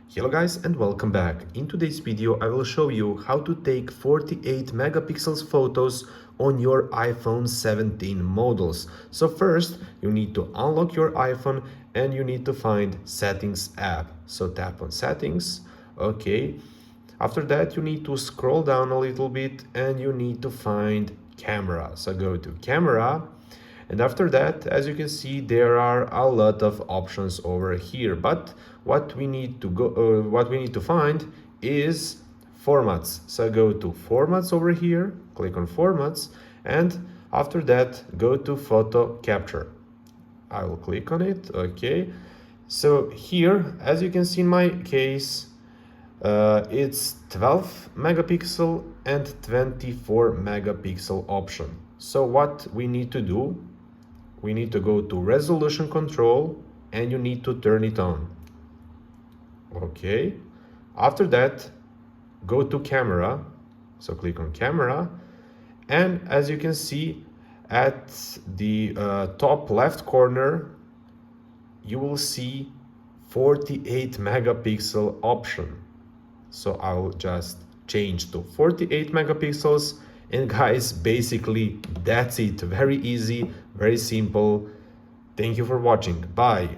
Hello guys and welcome back. In today's video I will show you how to take 48 megapixels photos on your iPhone 17 models. So first you need to unlock your iPhone and you need to find Settings app. So tap on Settings, okay. After that you need to scroll down a little bit and you need to find Camera. So go to Camera. And after that, as you can see, there are a lot of options over here. But what we need to find is formats. So go to formats over here, click on formats, and after that, go to photo capture. I will click on it. Okay. So here, as you can see in my case, it's 12 megapixel and 24 megapixel option. So what we need to do, we need to go to resolution control and you need to turn it on. Okay. After that, go to camera. So click on camera. And as you can see at the top left corner, you will see 48 megapixel option. So I'll just change to 48 megapixels. And guys, basically that's it. Very easy, very simple. Thank you for watching. Bye.